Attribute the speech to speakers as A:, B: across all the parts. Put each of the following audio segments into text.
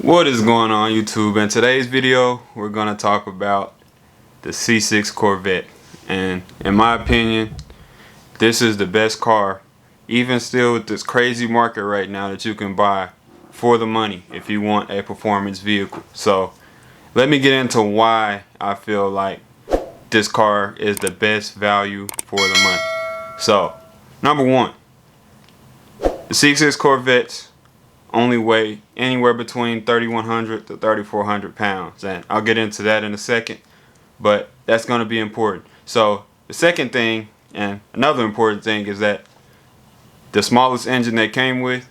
A: What is going on YouTube? In today's video we're going to talk about the C6 Corvette, and in my opinion this is the best car, even still with this crazy market right now, that you can buy for the money if you want a performance vehicle. So let me get into why I feel like this car is the best value for the money. So number one, the C6 Corvettes only weigh anywhere between 3,100 to 3,400 pounds, and I'll get into that in a second, but that's going to be important. So the second thing, and another important thing, is that the smallest engine they came with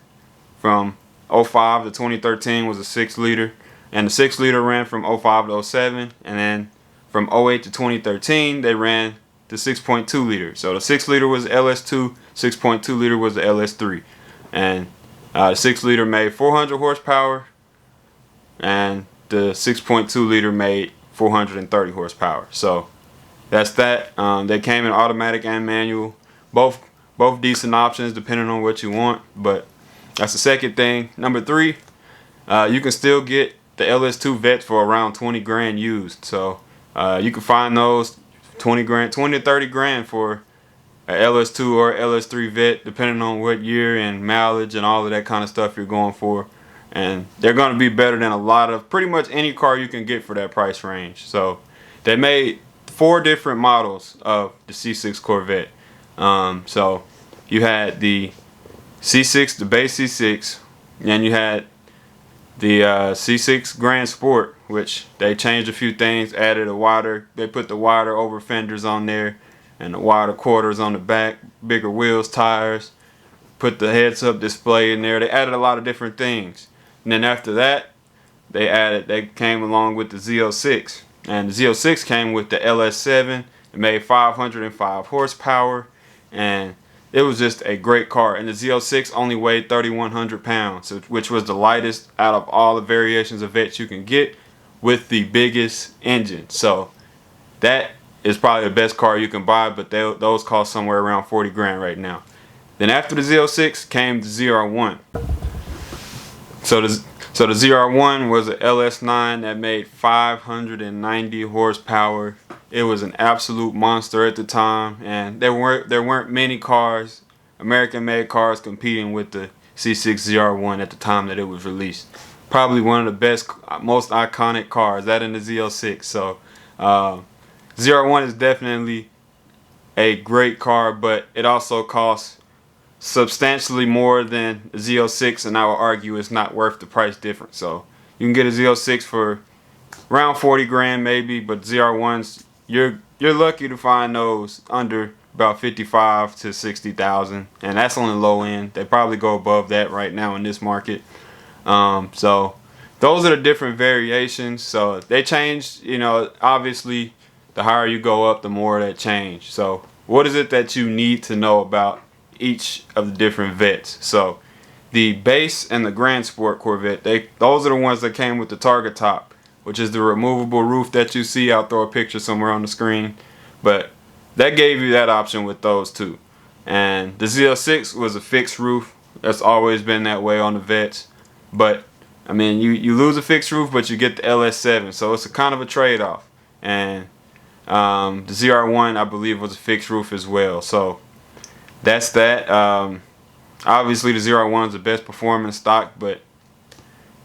A: from 05 to 2013 was a 6-liter, and the 6-liter ran from 05 to 07, and then from 08 to 2013 they ran the 6.2 liter. So the 6-liter was the LS2, 6.2 liter was the LS3, and the 6-liter made 400 horsepower and the 6.2 liter made 430 horsepower. So that's that. They came in automatic and manual, both decent options depending on what you want, but that's the second thing. Number three, you can still get the LS2 Vets for around 20 grand used. So you can find those 20 to 30 grand for a LS2 or LS3 Vet, depending on what year and mileage and all of that kind of stuff you're going for. And they're going to be better than a lot of pretty much any car you can get for that price range. So they made 4 different models of the C6 Corvette. So you had the C6, the base C6, and you had the C6 Grand Sport, which they changed a few things, added they put the wider over fenders on there and the wider quarters on the back, bigger wheels, tires, put the heads-up display in there. They added a lot of different things. And then after that, they came along with the Z06, and the Z06 came with the LS7. It made 505 horsepower, and it was just a great car. And the Z06 only weighed 3,100 pounds, which was the lightest out of all the variations of Vets you can get, with the biggest engine. So that is probably the best car you can buy, but those cost somewhere around 40 grand right now. Then after the Z06 came the ZR1. So the ZR1 was an LS9 that made 590 horsepower. It was an absolute monster at the time, and there weren't many cars, American-made cars, competing with the C6 ZR1 at the time that it was released. Probably one of the best, most iconic cars, that and the Z06. So ZR1 is definitely a great car, but it also costs substantially more than the Z06, and I would argue it's not worth the price difference. So you can get a Z06 for around 40 grand maybe, but ZR1s, you're lucky to find those under about 55 to 60,000, and that's on the low end. They probably go above that right now in this market. So those are the different variations. So they changed, you know, obviously the higher you go up, the more that change. So what is it that you need to know about each of the different Vets? So the base and the Grand Sport Corvette, those are the ones that came with the target top, which is the removable roof that you see. I'll throw a picture somewhere on the screen, but that gave you that option with those two. And the Z06 was a fixed roof. That's always been that way on the Vets, but I mean, you lose a fixed roof, but you get the LS7, so it's a kind of a trade-off. And the ZR1, I believe, was a fixed roof as well. So that's that. Obviously the ZR1 is the best performing stock, but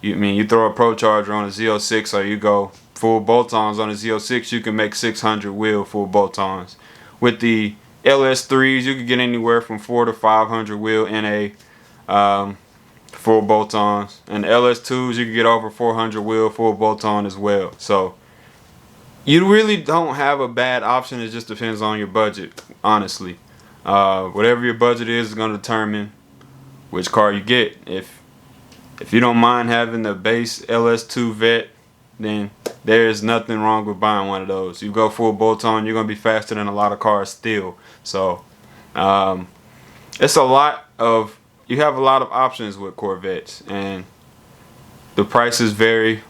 A: you throw a Pro Charger on a Z06 or you go full bolt-ons on a Z06, you can make 600 wheel full bolt-ons. With the LS3s, you could get anywhere from 400 to 500 wheel in a full bolt-ons, and the LS2s, you could get over 400 wheel full bolt-on as well. So you really don't have a bad option. It just depends on your budget, honestly. Whatever your budget is going to determine which car you get. If you don't mind having the base LS2 Vet, then there's nothing wrong with buying one of those. You go full bolt-on, you're going to be faster than a lot of cars still. So it's you have a lot of options with Corvettes, and the prices vary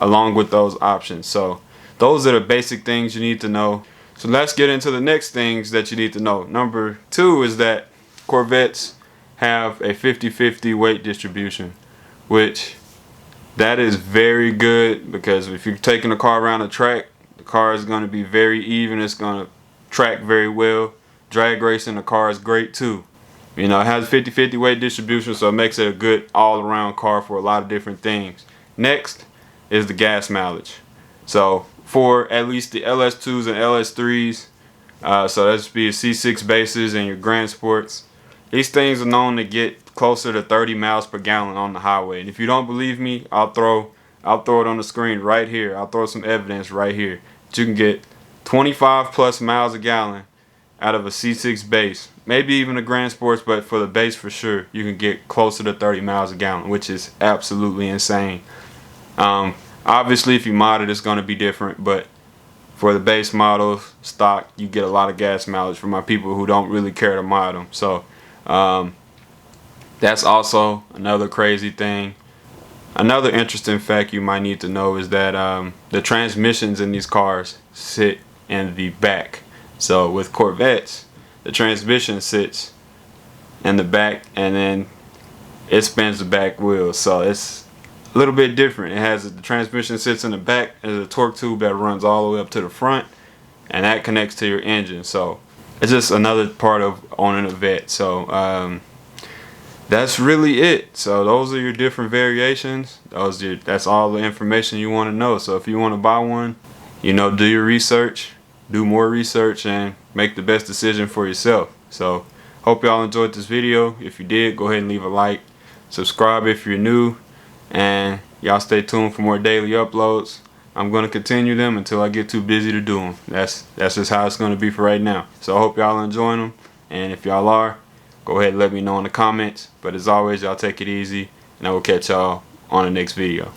A: along with those options. So those are the basic things you need to know. So let's get into the next things that you need to know. Number 2 is that Corvettes have a 50-50 weight distribution, which That is very good, because if you're taking the car around the track, the car is going to be very even. It's going to track very well. Drag racing, the car is great too. You know, it has 50-50 weight distribution, so it makes it a good all-around car for a lot of different things. Next is the gas mileage. So for at least the LS2s and LS3s, so that's be your C6 bases and your Grand Sports, these things are known to get closer to 30 miles per gallon on the highway. And if you don't believe me, I'll throw it on the screen right here. I'll throw some evidence right here that you can get 25 plus miles a gallon out of a C6 base, maybe even a Grand Sports, but for the base for sure, you can get closer to 30 miles a gallon, which is absolutely insane. Obviously, if you mod it, it's going to be different, but for the base model stock, you get a lot of gas mileage for my people who don't really care to mod them. So that's also another crazy thing. Another interesting fact you might need to know is that the transmissions in these cars sit in the back. So with Corvettes, the transmission sits in the back and then it spins the back wheels. So it's a little bit different. It has the transmission sits in the back. There's a torque tube that runs all the way up to the front, and that connects to your engine. So it's just another part of owning a Vette. So that's really it. So those are your different variations. That's all the information you want to know. So if you want to buy one, you know, do your research, do more research, and make the best decision for yourself. So hope y'all enjoyed this video. If you did, go ahead and leave a like, subscribe if you're new, and y'all stay tuned for more daily uploads. I'm going to continue them until I get too busy to do them. That's just how it's going to be for right now. So I hope y'all enjoying them, and if y'all are, go ahead and let me know in the comments. But as always, y'all take it easy, and I will catch y'all on the next video.